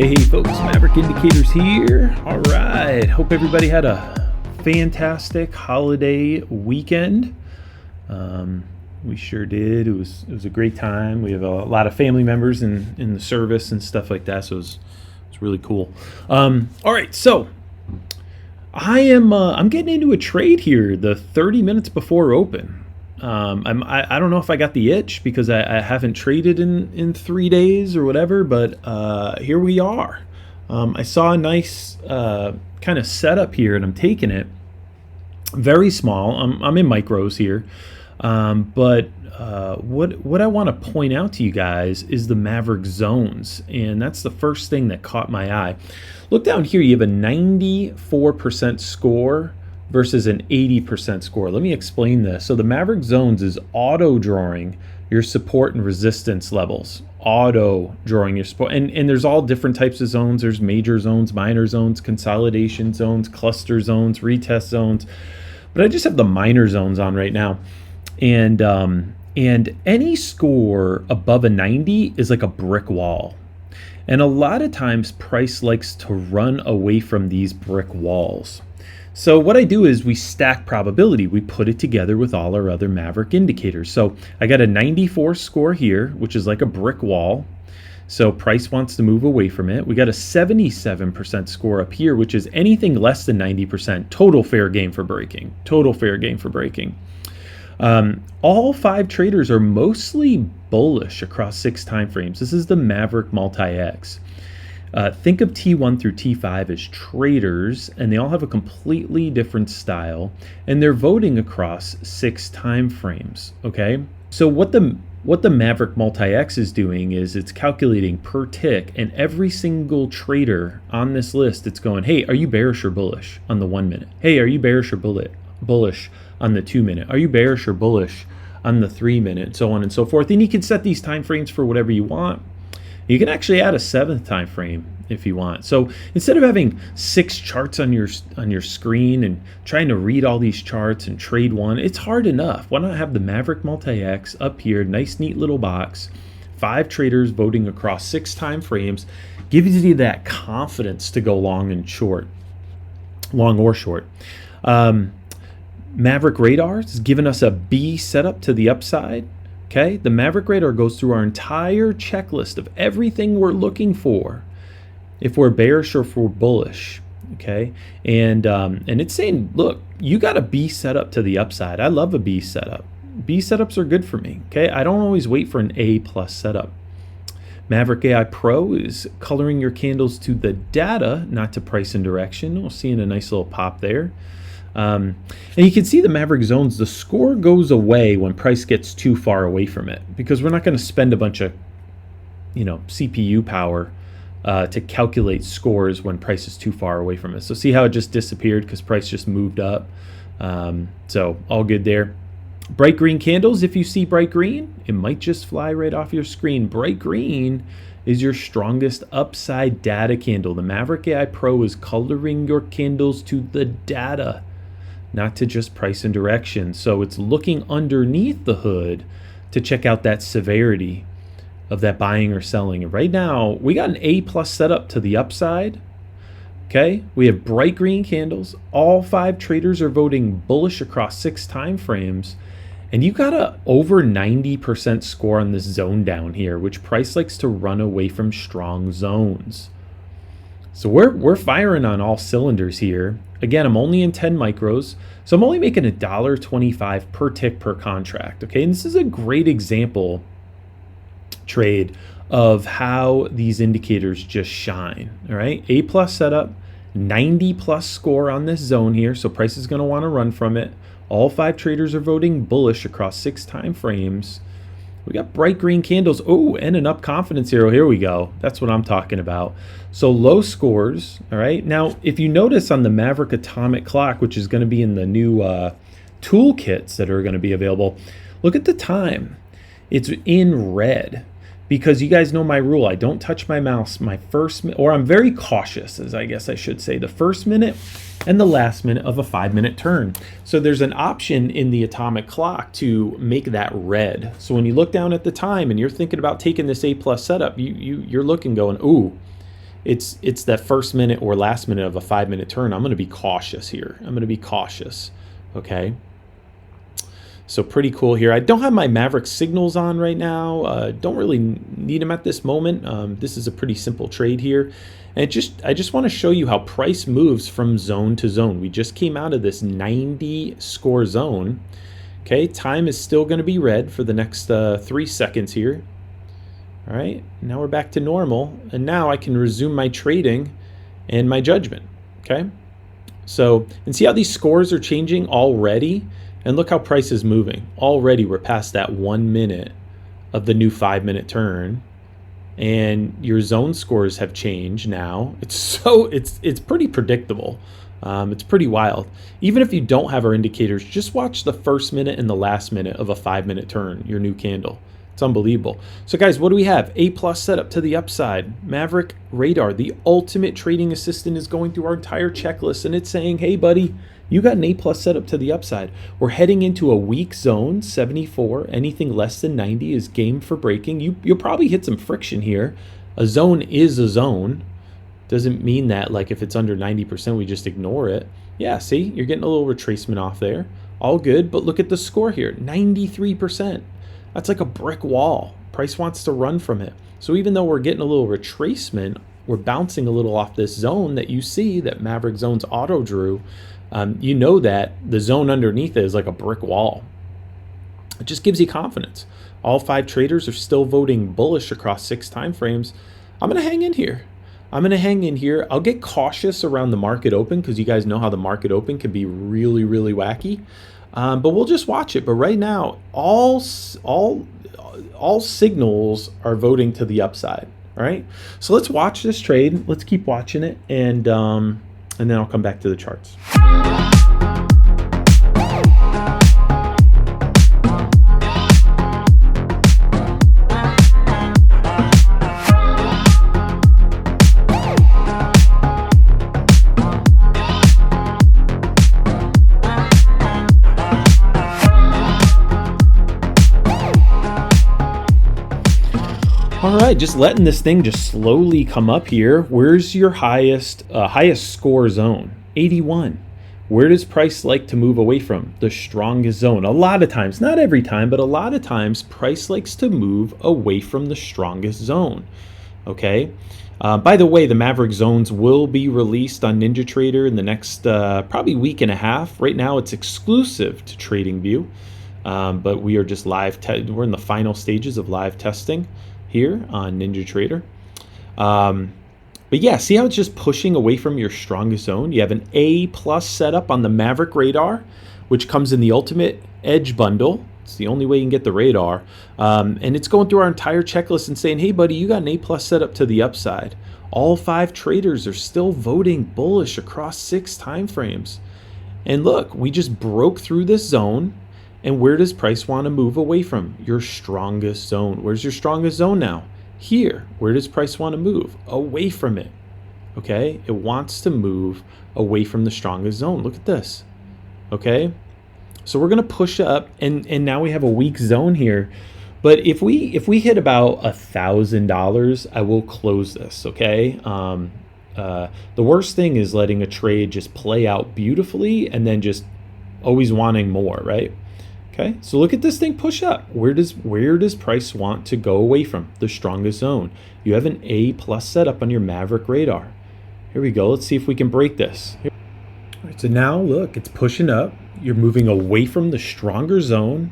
Hey folks, Maverick Indicators here. All right, hope everybody had a fantastic holiday weekend. We sure did. It was a great time. We have a lot of family members in the service and stuff like that, so it's really cool. All right, so I'm getting into a trade here the 30 minutes before open. I don't know if I got the itch because I haven't traded in 3 days or whatever, but here we are. I saw a nice kind of setup here, and I'm taking it. Very small. I'm in micros here, but what I want to point out to you guys is the Maverick zones, and that's the first thing that caught my eye. Look down here. You have a 94% score versus an 80% score. Let me explain this. So the Maverick zones is auto drawing your support and resistance levels. Auto drawing your support. And there's all different types of zones. There's major zones, minor zones, consolidation zones, cluster zones, retest zones. But I just have the minor zones on right now. And any score above a 90 is like a brick wall. And a lot of times price likes to run away from these brick walls. So what I do is we stack probability. We put it together with all our other Maverick indicators. So I got a 94 score here, which is like a brick wall. So price wants to move away from it. We got a 77% score up here, which is anything less than 90%. Total fair game for breaking. Total fair game for breaking. All 5 traders are mostly bullish across 6 time frames. This is the Maverick Multi-X. Think of T1 through T5 as traders, and they all have a completely different style, and they're voting across 6 time frames. Okay, so what the Maverick Multi-X is doing is it's calculating per tick, and every single trader on this list, it's going, hey, are you bearish or bullish on the 1 minute? Hey, are you bearish or bullish on the 2 minute? Are you bearish or bullish on the 3 minute? So on and so forth. And you can set these time frames for whatever you want. You can actually add a 7th time frame if you want. So instead of having 6 charts on your screen and trying to read all these charts and trade one, it's hard enough. Why not have the Maverick Multi-X up here, nice neat little box, 5 traders voting across 6 time frames, gives you that confidence to go long and short, long or short. Maverick Radar is giving us a B setup to the upside. Okay, the Maverick Radar goes through our entire checklist of everything we're looking for, if we're bearish or if we're bullish. Okay, and it's saying, look, you got a B setup to the upside. I love a B setup. B setups are good for me. Okay, I don't always wait for an A plus setup. Maverick AI Pro is coloring your candles to the data, not to price and direction. We're seeing a nice little pop there. And you can see the Maverick zones, the score goes away when price gets too far away from it, because we're not going to spend a bunch of CPU power to calculate scores when price is too far away from it. So see how it just disappeared because price just moved up. So all good there. Bright green candles, if you see bright green, it might just fly right off your screen. Bright green is your strongest upside data candle. The Maverick AI Pro is coloring your candles to the data, not to just price and direction. So it's looking underneath the hood to check out that severity of that buying or selling. And right now, we got an A plus setup to the upside. Okay, we have bright green candles. All 5 traders are voting bullish across 6 time frames. And you got a over 90% score on this zone down here, which price likes to run away from strong zones. So we're firing on all cylinders here. Again, I'm only in 10 micros, so I'm only making $1.25 per tick per contract. Okay, and this is a great example trade of how these indicators just shine. All right, A plus setup, 90 plus score on this zone here, so price is going to want to run from it. All 5 traders are voting bullish across 6 time frames. We got bright green candles. Oh, and an up confidence arrow. Here we go. That's what I'm talking about. So low scores. All right. Now, if you notice on the Maverick Atomic Clock, which is going to be in the new toolkits that are going to be available, look at the time. It's in red because you guys know my rule. I don't touch my mouse my first minute, or I'm very cautious, as I guess I should say, the first minute and the last minute of a 5-minute turn. So there's an option in the atomic clock to make that red. So when you look down at the time and you're thinking about taking this A plus setup, you're looking going, ooh, it's that first minute or last minute of a 5-minute turn, I'm going to be cautious here. I'm going to be cautious. Okay. So pretty cool here. I don't have my Maverick signals on right now. Don't really need them at this moment. This is a pretty simple trade here. And I just want to show you how price moves from zone to zone. We just came out of this 90 score zone. Okay, time is still going to be red for the next 3 seconds here. All right, now we're back to normal. And now I can resume my trading and my judgment. Okay, so, and see how these scores are changing already? And look how price is moving. Already we're past that 1 minute of the new 5-minute turn. And your zone scores have changed now. It's pretty predictable. It's pretty wild. Even if you don't have our indicators, just watch the first minute and the last minute of a 5-minute turn, your new candle. It's unbelievable. So guys, what do we have? A+ setup to the upside. Maverick Radar, the ultimate trading assistant, is going through our entire checklist, and it's saying, hey buddy, you got an A+ setup to the upside. We're heading into a weak zone, 74. Anything less than 90 is game for breaking. You'll probably hit some friction here. A zone is a zone. Doesn't mean that like if it's under 90%, we just ignore it. Yeah, see, you're getting a little retracement off there. All good, but look at the score here, 93%. That's like a brick wall. Price wants to run from it. So even though we're getting a little retracement, we're bouncing a little off this zone that you see that Maverick Zones auto drew. You know that the zone underneath it is like a brick wall. It just gives you confidence. All 5 traders are still voting bullish across 6 time frames. I'm going to hang in here. I'll get cautious around the market open because you guys know how the market open can be really, really wacky. But we'll just watch it. But right now, all signals are voting to the upside. All right. So let's watch this trade. Let's keep watching it, and then I'll come back to the charts. All right, just letting this thing just slowly come up here. Where's your highest score zone? 81. Where does price like to move away from? The strongest zone. A lot of times, not every time, but a lot of times, price likes to move away from the strongest zone. Okay. By the way, the Maverick Zones will be released on NinJATRADER in the next probably week and a half. Right now, it's exclusive to TradingView, but we are just we're in the final stages of live testing here on NinJATRADER. But yeah, see how it's just pushing away from your strongest zone? You have an A+ setup on the Maverick Radar, which comes in the Ultimate Edge bundle. It's the only way you can get the radar. And it's going through our entire checklist and saying, hey buddy, you got an A+ setup to the upside. All 5 traders are still voting bullish across 6 time frames. And look, we just broke through this zone. And where does price want to move away from? Your strongest zone. Where's your strongest zone now? Here. Where does price want to move? Away from it. Okay? It wants to move away from the strongest zone. Look at this. Okay? So we're going to push up, and now we have a weak zone here. But if we hit about $1,000, I will close this, okay? The worst thing is letting a trade just play out beautifully and then just always wanting more, right? Okay, so look at this thing push up. Where does price want to go away from? The strongest zone. You have an A+ setup on your Maverick Radar. Here we go. Let's see if we can break this. All right, so now look, it's pushing up. You're moving away from the stronger zone.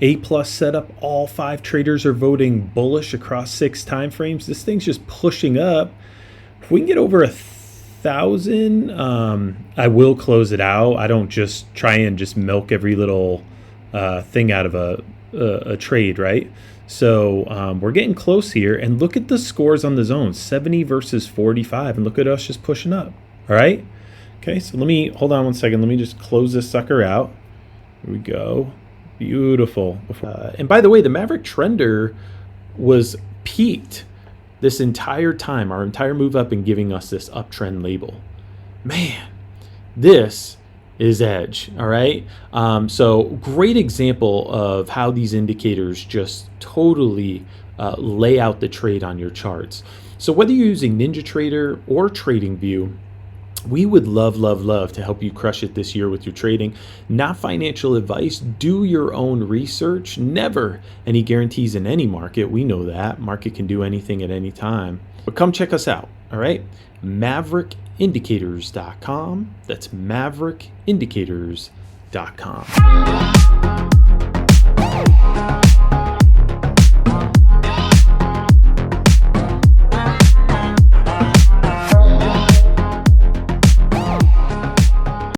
A+ setup. All 5 traders are voting bullish across 6 time frames. This thing's just pushing up. If we can get over 1,000, I will close it out. I don't just try and just milk every little thing out of a trade, right? So we're getting close here, and look at the scores on the zone, 70 versus 45, and look at us just pushing up. All right. Okay, so hold on one second. Let me just close this sucker out. Here we go. Beautiful. And by the way, the Maverick Trender was peaked this entire time, our entire move up, and giving us this uptrend label. Man, this is edge. All right. So great example of how these indicators just totally lay out the trade on your charts. So whether you're using NinjaTrader or TradingView, we would love to help you crush it this year with your trading. Not financial advice. Do your own research. Never any guarantees in any market. We know that. Market can do anything at any time. But come check us out, all right? MaverickIndicators.com. That's MaverickIndicators.com.